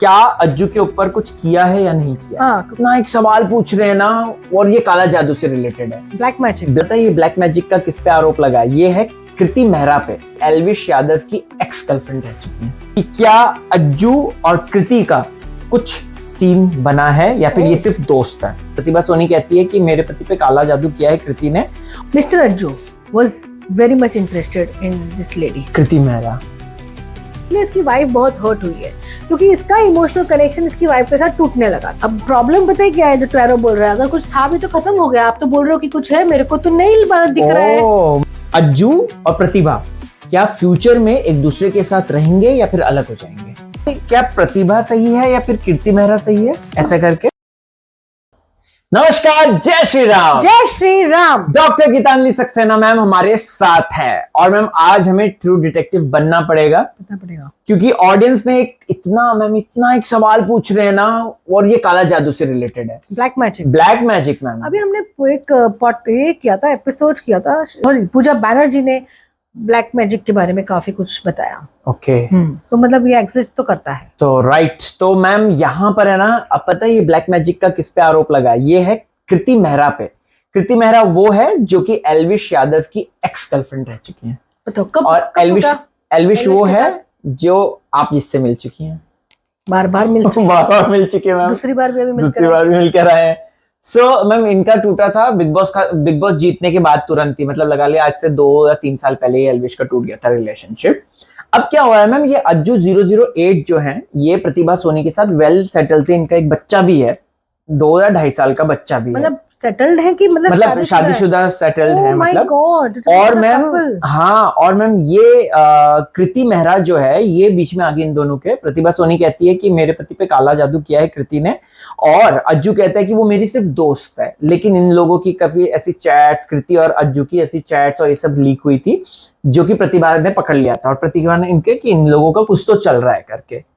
क्या अज्जू के ऊपर कुछ किया है या नहीं किया? हाँ, कितना एक सवाल पूछ रहे हैं ना, और ये काला जादू से रिलेटेड है। Black magic. बताइए ये ब्लैक मैजिक का किस पे आरोप लगा? ये है कृति मेहरा पे। एल्विश यादव की एक्स गर्लफ्रेंड रह चुकी है। कि क्या अज्जू और कृति का कुछ सीन बना है या फिर ये सिर्फ दोस्त है? प्रतिभा सोनी कहती है कि मेरे पति पे काला जादू किया है कृति ने। Mister Ajju was very much interested in this lady. कृति मेहरा इसकी वाइफ बहुत हर्ट हुई है क्योंकि इसका इमोशनल कनेक्शन इसकी वाइफ के साथ टूटने लगा। अब प्रॉब्लम पता है क्या है? जो टैरो बोल रहा है, अगर कुछ था भी तो खत्म हो गया। आप तो बोल रहे हो कि कुछ है, मेरे को तो नहीं दिख रहा है। अज्जू और प्रतिभा क्या फ्यूचर में एक दूसरे के साथ रहेंगे या फिर अलग हो जाएंगे? क्या प्रतिभा सही है या फिर कृति मेहरा सही है? ऐसा करके नमस्कार, जय श्री राम। जय श्री राम। डॉक्टर गीतांजलि सक्सेना मैम हमारे साथ है और मैम आज हमें ट्रू डिटेक्टिव बनना पड़ेगा क्योंकि ऑडियंस ने इतना एक सवाल पूछ रहे हैं ना, और ये काला जादू से रिलेटेड है। Black magic. Black magic ma'am. अभी हमने एक एपिसोड किया था, पूजा बैनर्जी ने ब्लैक मैजिक के बारे में काफी कुछ बताया। ओके तो मतलब ये एग्जिस्ट तो करता है। तो राइट, तो मैम यहाँ पर है ना, अब पता है ये ब्लैक मैजिक का किस पे आरोप लगा? ये है कृति मेहरा पे। कृति मेहरा वो है जो कि एल्विश यादव की एक्स गर्लफ्रेंड रह चुकी है। तो कब और एल्विश वो है जो आप जिससे मिल चुकी हैं। बार बार मिल चुके हैं मैम। दूसरी बार भी मिल कर आए हैं। सो मैम इनका टूटा था बिग बॉस जीतने के बाद तुरंत ही, मतलब लगा लिया आज से 2 या 3 साल पहले ही एल्विश का टूट गया था रिलेशनशिप। अब क्या हुआ है मैम, ये अज्जू 008 जो है ये प्रतिभा सोनी के साथ वेल सेटल थे। इनका एक बच्चा भी है, 2 या 2.5 साल का बच्चा भी है। मतलब सेटल्ड है कि मतलब शादीशुदा सेटल्ड है मतलब। और मैम ये कृति मेहरा जो है ये बीच में आ गई इन दोनों के। प्रतिभा सोनी कहती है कि मेरे पति पे काला जादू किया है कृति ने, और अज्जू कहता है कि वो मेरी सिर्फ दोस्त है। लेकिन इन लोगों की काफी ऐसी चैट्स, कृति और अज्जू की ऐसी चैट्स और ये सब लीक हुई थी जो कि प्रतिभा ने पकड़ लिया था, और प्रतिभा ने इनके कि इन लोगों का कुछ तो चल रहा है करके।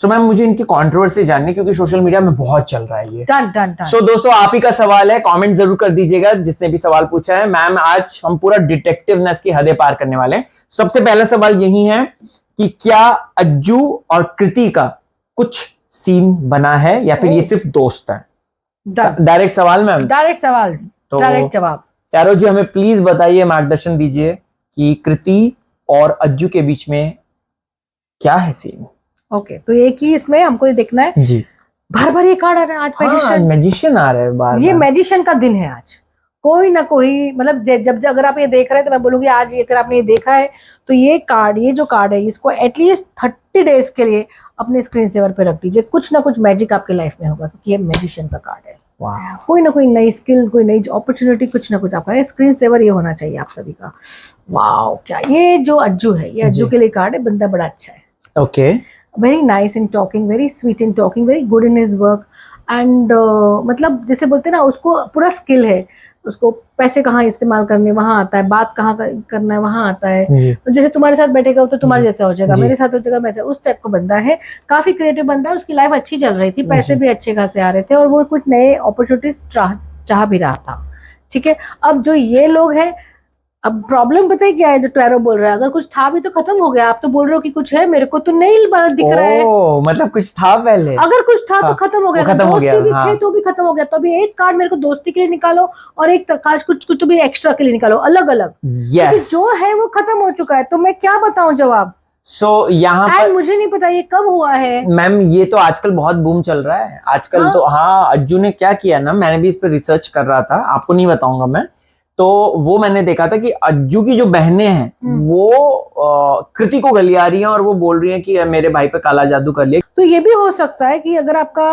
सो मैम मुझे इनकी कंट्रोवर्सी जाननी, क्योंकि सोशल मीडिया में बहुत चल रहा है ये। डन। सो दोस्तों आप ही का सवाल है, कमेंट जरूर कर दीजिएगा जिसने भी सवाल पूछा है। मैम आज हम पूरा डिटेक्टिवनेस की हदें पार करने वाले हैं। सबसे पहला सवाल यही है कि क्या अज्जू और कृति का कुछ सीन बना है या फिर ये सिर्फ दोस्त है? डायरेक्ट सवाल मैम। डायरेक्ट सवाल, डायरेक्ट जवाब। टैरो जी हमें प्लीज बताइए, मार्गदर्शन दीजिए कि कृति और अज्जू के बीच में क्या है सीन? ओके, तो एक ही इसमें हमको ये देखना है जी। बार ये कार्ड आ रहा है आज। मैजिशियन आ रहा है बार। ये मैजिशियन का दिन है आज। कोई ना कोई मतलब जब अगर आप ये देख रहे हैं तो मैं बोलूंगी आज अगर आपने ये देखा है तो ये जो कार्ड है इसको एटलीस्ट 30 डेज के लिए अपने स्क्रीन सेवर पे रख दीजिए। कुछ ना कुछ मैजिक आपके लाइफ में होगा क्योंकि ये मैजिशियन का कार्ड है। कोई ना कोई नई स्किल, कोई नई अपॉर्चुनिटी, कुछ ना कुछ आपका स्क्रीन सेवर ये होना चाहिए आप सभी का। वाओ, क्या ये जो अज्जू है, ये अज्जू के लिए कार्ड है। बंदा बड़ा अच्छा है। Okay, very nice in talking, very sweet in talking, very good in his work and मतलब जैसे बोलते हैं ना, उसको पूरा स्किल है। उसको पैसे कहाँ इस्तेमाल करने वहां आता है, बात कहाँ करना है वहां आता है। तो जैसे तुम्हारे साथ बैठेगा तो तुम्हारे जैसा हो जाएगा, मेरे साथ हो जाएगा वैसे, उस टाइप का बंदा है। काफी क्रिएटिव बंदा है। उसकी लाइफ अच्छी चल रही थी, पैसे भी अच्छे खासे आ रहे थे और वो कुछ नए अपॉर्चुनिटीज चाह भी रहा था। ठीक है, अब जो ये लोग हैं, अब प्रॉब्लम पता है क्या है? जो टैरो बोल रहा है, अगर कुछ था भी तो खत्म हो गया। आप तो बोल रहे हो कि कुछ है, मेरे को तो नहीं दिख रहा है। मतलब कुछ था पहले। अगर कुछ था तो खत्म हो गया। खत्म हो गया, भी थे तो भी खत्म हो गया। तो अभी एक कार्ड मेरे को दोस्ती के लिए निकालो और एक कार्ड कुछ तो भी एक्स्ट्रा के लिए निकालो, अलग अलग। जो है वो खत्म हो चुका है। तो मैं क्या बताऊं जवाब? यहाँ पर मुझे नहीं पता ये कब हुआ है। मैम ये तो आजकल बहुत बूम चल रहा है आजकल। तो अज्जू ने क्या किया ना, मैंने भी इस पर रिसर्च कर रहा था, आपको नहीं बताऊंगा मैं। तो वो मैंने देखा था कि अज्जू की जो बहनें हैं वो कृति को गलिया रही हैं और वो बोल रही हैं कि मेरे भाई पे काला जादू कर लिया। तो ये भी हो सकता है कि अगर आपका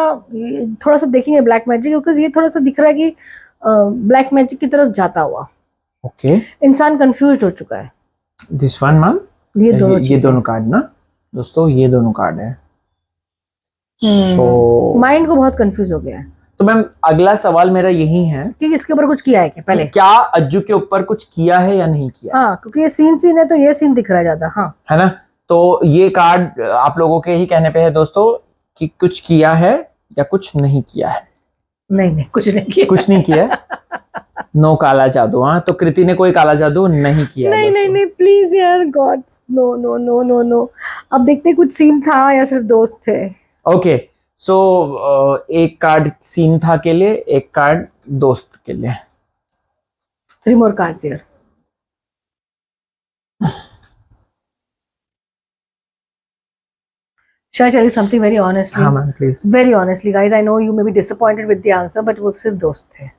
थोड़ा सा देखेंगे ब्लैक मैजिक, क्योंकि ये थोड़ा सा दिख रहा है कि ब्लैक मैजिक की तरफ जाता हुआ। ओके, इंसान कंफ्यूज हो चुका है। दिस वन मैम, ये दोनों कार्ड ना दोस्तों, ये दोनों कार्ड है। माइंड को बहुत कंफ्यूज हो गया है। तो मैम अगला सवाल मेरा यही है कि इसके ऊपर कुछ किया है क्या पहले? क्या अज्जू के ऊपर कुछ किया है या नहीं किया? हाँ, क्योंकि ये सीन है तो ये सीन दिख रहा है ज्यादा। हाँ, है ना। तो ये कार्ड आप लोगों के ही कहने पे है दोस्तों कि कुछ किया है या कुछ नहीं किया है? नहीं, कुछ नहीं किया। कुछ नहीं किया। नो काला जादू। हाँ, तो कृति ने कोई काला जादू नहीं किया। नहीं प्लीज यार, गॉड, नो। अब देखते कुछ सीन था या सिर्फ दोस्त थे। ओके सो एक कार्ड सीन था के लिए, एक कार्ड दोस्त के लिए. 3 more cards here. Shall I tell you something very honestly? हाँ ma'am please. Very honestly, guys, I know you may be disappointed with the answer, but वो सिर्फ दोस्त थे.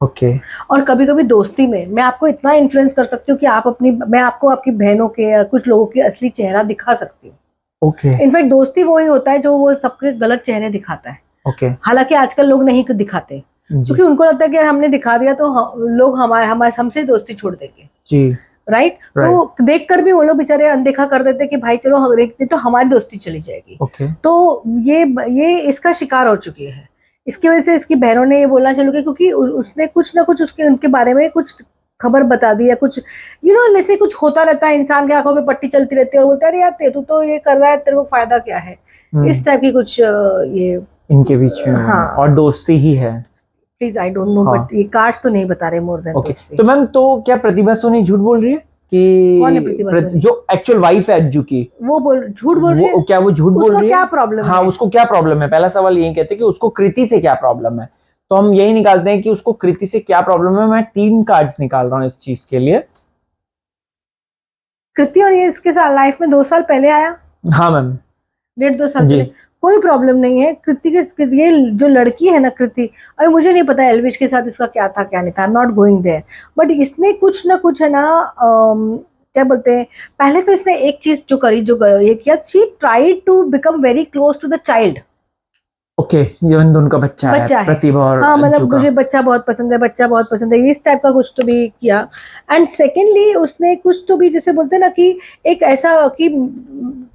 ओके. और कभी कभी दोस्ती में मैं आपको इतना इन्फ्लुएंस कर सकती हूँ कि मैं आपको आपकी बहनों के या कुछ लोगों के असली चेहरा दिखा सकती हूँ. ओके. इनफैक्ट दोस्ती वो ही होता है जो वो सबके गलत चेहरे दिखाता है. ओके. हालांकि आजकल लोग नहीं दिखाते क्योंकि उनको लगता है कि यार हमने दिखा दिया तो लोग हमारे हमसे दोस्ती छोड़ देंगे. जी. राइट. तो देखकर भी वो लोग बेचारे अनदेखा कर देते कि भाई चलो तो हमारी दोस्ती चली जाएगी. तो ये इसका शिकार हो चुकी है. इसकी वजह से इसकी बहनों ने ये बोलना चालू किया क्योंकि उसने कुछ ना कुछ उनके बारे में कुछ खबर बता दी या कुछ जैसे कुछ होता रहता है. इंसान के आंखों पे पट्टी चलती रहती है और बोलते हैं यार तू तो ये कर रहा है, तेरे को फायदा क्या है. इस टाइप की कुछ ये इनके बीच में. हाँ. और दोस्ती ही है. Please I don't know but ये कार्ड्स तो नहीं बता रहे मोर देन दोस्ती. तो मैम तो क्या प्रतिभा सोनी झूठ बोल रही है कि जो एक्चुअल वाइफ है अज्जू की वो झूठ बोल रही है? क्या वो झूठ बोल रही है? क्या प्रॉब्लम है? हाँ उसको क्या प्रॉब्लम है? पहला सवाल यही कहते हैं कि उसको कृति से क्या प्रॉब्लम है. तो हम यही निकालते हैं कि उसको कृति से क्या प्रॉब्लम है. मैं 3 कार्ड्स निकाल रहा हूँ इस चीज के लिए. कृति और ये इसके साथ लाइफ में 2 साल पहले आया. हाँ मैम 1.5-2 साल पहले. कोई प्रॉब्लम नहीं है. कृति के ये जो लड़की है ना कृति, अभी मुझे नहीं पता एल्विश के साथ इसका क्या था क्या नहीं था. Not going there. बट इसने कुछ ना कुछ है ना क्या बोलते हैं, पहले तो इसने एक चीज जो करी जो ये किया, she tried to become very close to the child. Okay ये दोनों का बच्चा है प्रतिभा और हाँ मतलब मुझे बच्चा बहुत पसंद है इस टाइप का कुछ तो भी किया. एंड सेकेंडली उसने कुछ तो भी जैसे बोलते हैं ना कि एक ऐसा कि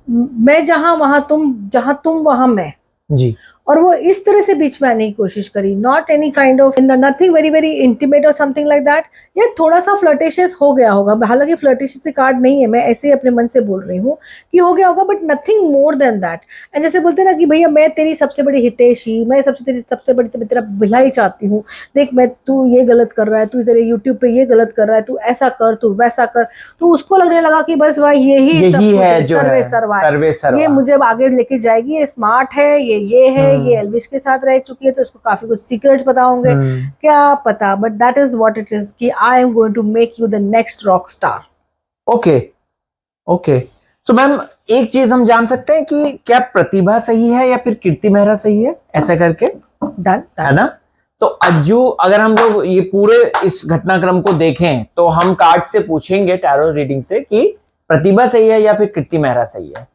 मैं जहां तुम वहां मैं. जी. और वो इस तरह से बीच में आने की कोशिश करी. Not any kind of nothing very very intimate और समथिंग लाइक दैट. ये थोड़ा सा फ्लर्टेशियस हो गया होगा. हालांकि फ्लर्टेशियस से कार्ड नहीं है, मैं ऐसे ही अपने मन से बोल रही हूँ कि हो गया होगा, but nothing more than that. And जैसे बोलते हैं ना कि भैया मैं तेरी सबसे बड़ी हितैषी, मैं सबसे बड़ी तेरा भलाई चाहती हूँ. देख मैं तू ये गलत कर रहा है, तू तेरे यूट्यूब पे ये गलत कर रहा है, तू ऐसा कर तू वैसा कर. तो उसको लगने लगा कि बस भाई यही है सर्वे सर्वा, ये मुझे आगे लेके जाएगी, ये स्मार्ट है, ये है, ये एल्विश के साथ रह चुकी है तो उसको काफी कुछ सीक्रेट्स पता होंगे. क्या पता. But that is what it is कि I am going to make you the next rock star. Okay so ma'am एक चीज हम जान सकते हैं कि क्या प्रतिभा सही है या फिर कीर्ति मेहरा सही है, ऐसा करके डन है ना. तो अज्जू अगर हम लोग ये पूरे इस घटनाक्रम को देखें तो हम कार्ड से पूछेंगे टैरो रीडिंग से कि प्रतिभा सही है या फिर कीर्ति मेहरा सही है.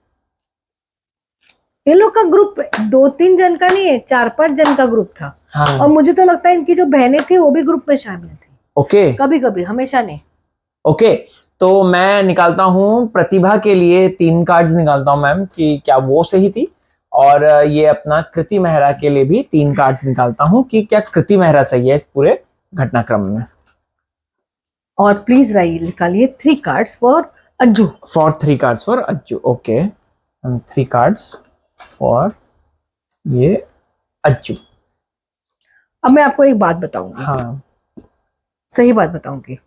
ये लोग का ग्रुप 2-3 जन का नहीं है, 4-5 जन का ग्रुप था. हाँ. और मुझे तो लगता है इनकी जो बहनें थी वो भी ग्रुप में शामिल थी. ओके. कभी कभी, हमेशा नहीं. ओके तो मैं निकालता हूँ प्रतिभा के लिए 3 कार्ड्स निकालता हूँ मैम कि क्या वो सही थी, और ये अपना कृति मेहरा के लिए भी 3 कार्ड्स निकालता हूँ कि क्या कृति मेहरा सही है इस पूरे घटनाक्रम में. और प्लीज निकालिए 3 cards for Ajju. 3 cards for Ajju. Okay 3 cards for ये अज्जू. अब मैं आपको एक बात बताऊंगी. हाँ. सही बात बताऊंगी.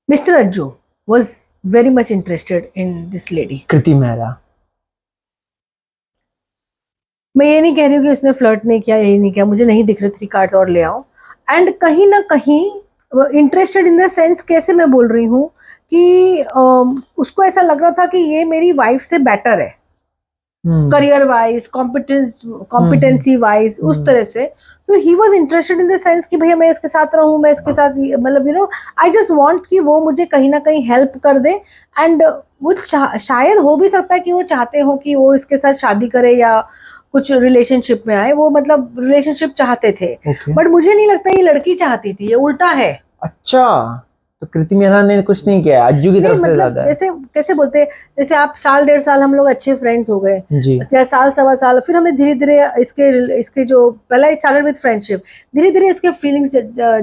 Mister Ajju was very much interested in this lady कृति मेहरा. मैं ये नहीं कह रही हूँ कि उसने फ्लर्ट नहीं किया, यही नहीं किया. मुझे नहीं दिख रहे 3 कार्ड्स और ले आओ. एंड कहीं ना कहीं इंटरेस्टेड इन द सेंस कैसे मैं बोल रही हूँ कि उसको ऐसा लग रहा था कि ये मेरी वाइफ से बेटर है करियर वाइज, कॉम्पिटेंसी वाइज, उस तरह से. So he was interested in the sense कि भैया मैं इसके साथ रहूं, मैं इसके साथ मतलब आई जस्ट वांट कि वो मुझे कहीं ना कहीं हेल्प कर दे. एंड वो शायद हो भी सकता है कि वो चाहते हो कि वो इसके साथ शादी करे या कुछ रिलेशनशिप में आए. वो मतलब रिलेशनशिप चाहते थे. बट मुझे नहीं लगता ये लड़की चाहती थी, ये उल्टा है. अच्छा तो कृति मेहरा ने कुछ नहीं किया अज्जू की तरफ से ज्यादा. जैसे कैसे बोलते हैं, जैसे आप 1.5 साल हम लोग अच्छे फ्रेंड्स हो गए, 1.5 सवा साल, फिर हमें धीरे धीरे इसके जो पहला स्टार्टेड विद फ्रेंडशिप, धीरे धीरे इसके फीलिंग्स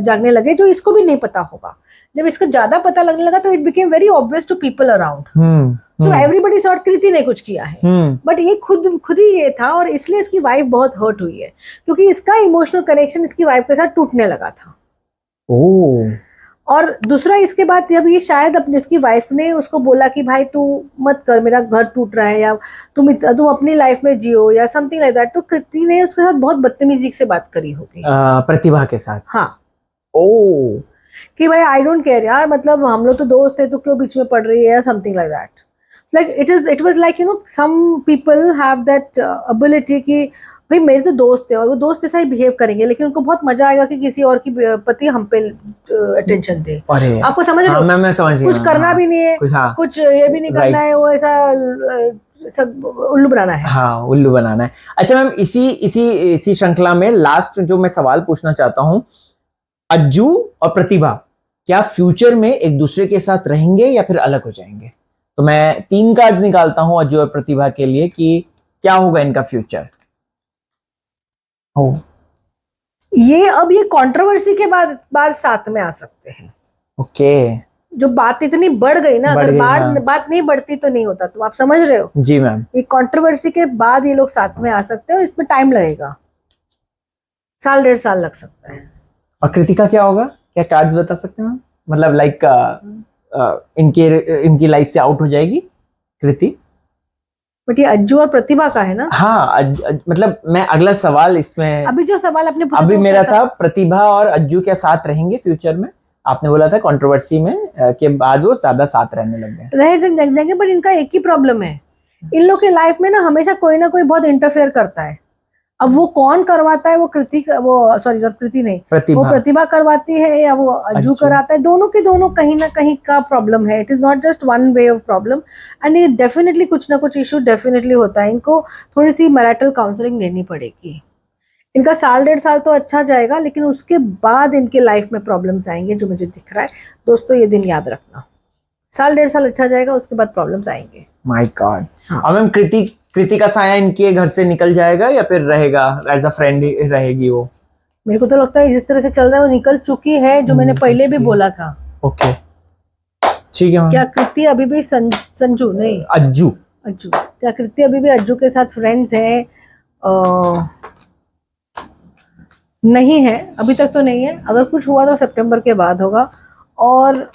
जागने लगे जो इसको भी नहीं पता होगा. जब इसको ज्यादा पता लगने लगा तो it became very obvious to people around. So everybody thought Kriti ने कुछ किया है. बट ये खुद ही ये था और इसलिए इसकी वाइफ बहुत हर्ट हुई है क्योंकि इसका इमोशनल कनेक्शन इसकी वाइफ के साथ टूटने लगा था. और दूसरा इसके बाद जब ये शायद अपनी उसकी वाइफ ने उसको बोला कि भाई तू मत कर, मेरा घर टूट रहा है, या तुम अपनी लाइफ में जियो या समथिंग लाइक दैट, तो कृति ने उसके साथ बहुत बदतमीजी से बात करी होगी प्रतिभा के साथ। हाँ, ओ, कि भाई आई डोंट केयर यार, मतलब हम लोग तो दोस्त है, तो क्यों बीच में पड़ रही है, या something like that. Like it was like you know some people have that ability कि भाई मेरे तो दोस्त है और वो दोस्त जैसा ही बिहेव करेंगे, लेकिन उनको बहुत मजा आएगा कि किसी और की पति हम पे अटेंशन दे। अरे आपको समझ रहे हाँ, हो? मैं समझ गया। कुछ करना हाँ, भी नहीं है, कुछ, हाँ, कुछ ये भी नहीं करना है, वो ऐसा सब उल्लू बनाना है। हाँ, उल्लू बनाना है। अच्छा मैम, इसी श्रृंखला में लास्ट जो मैं सवाल पूछना चाहता हूँ, अज्जू और प्रतिभा क्या फ्यूचर में एक दूसरे के साथ रहेंगे या फिर अलग हो जाएंगे? तो मैं 3 कार्ड्स निकालता हूं अज्जू और प्रतिभा के लिए कि क्या होगा इनका फ्यूचर। हो, ये कंट्रोवर्सी के बाद साथ में आ सकते हैं। ओके, जो बात इतनी बढ़ गई ना, बढ़ अगर गई, हाँ। बात नहीं बढ़ती तो नहीं होता, तो आप समझ रहे हो? जी मैम। ये कंट्रोवर्सी के बाद ये लोग साथ में आ सकते हैं और इसमें टाइम लगेगा, 1.5 साल लग सकता है। और कृतिका क्या होगा, क्या कार्ड्स बता सकते हैं मैम? मतलब लाइक इनकी लाइफ से आउट हो जाएगी कृति? बट ये अज्जू और प्रतिभा का है ना। हाँ, मतलब मैं अगला सवाल इसमें, अभी जो सवाल आपने पूछा अभी वो मेरा क्या था प्रतिभा और अज्जू क्या साथ रहेंगे फ्यूचर में? आपने बोला था कंट्रोवर्सी में के बाद वो ज्यादा साथ रहने लग गए। रह जाएंगे, बट इनका एक ही प्रॉब्लम है, इन लोग के लाइफ में ना हमेशा कोई ना कोई बहुत इंटरफेयर करता है। अब वो कौन करवाता है, वो कृति नहीं, वो प्रतिभा करवाती है या वो अज्जू कराता है, दोनों के दोनों कहीं ना कहीं का प्रॉब्लम है। It is not just one way of problem, and ये डेफिनेटली कुछ ना कुछ इशू डेफिनेटली होता है। इनको थोड़ी सी मैरिटल काउंसलिंग लेनी पड़ेगी। इनका 1.5 साल तो अच्छा जाएगा, लेकिन उसके बाद इनके लाइफ में प्रॉब्लम्स आएंगे, जो मुझे दिख रहा है। दोस्तों ये दिन याद रखना, 1.5 साल अच्छा जाएगा, उसके बाद प्रॉब्लम्स आएंगे। My God. और मैम कृति का साया इनके घर से निकल जाएगा या फिर रहेगा, एज अ फ्रेंड रहेगी वो? मेरे को तो लगता है जिस तरह से चल रहा है वो निकल चुकी है, जो मैंने पहले भी बोला था। ओके, ठीक है। क्या कृति अभी भी संजू नहीं, अज्जू, क्या कृति अभी भी अज्जू के साथ फ्रेंड्स है? नहीं है, अभी तक तो नहीं है। अगर कुछ हुआ तो सितंबर के बाद होगा। और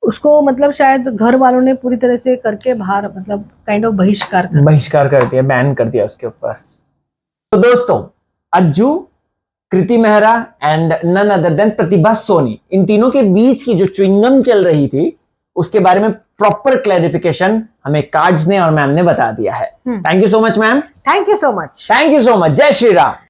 उसको मतलब शायद घर वालों ने पूरी तरह से करके बाहर, मतलब काइंड ऑफ बहिष्कार कर दिया, बैन कर दिया उसके ऊपर। तो दोस्तों, Ajju, Kriti Mehra and none other than Pratibha Soni, इन तीनों के बीच की जो च्युइंगम चल रही थी उसके बारे में प्रॉपर क्लैरिफिकेशन हमें कार्ड्स ने और मैम ने बता दिया है। Thank you so much ma'am. Thank you so much. जय श्री राम।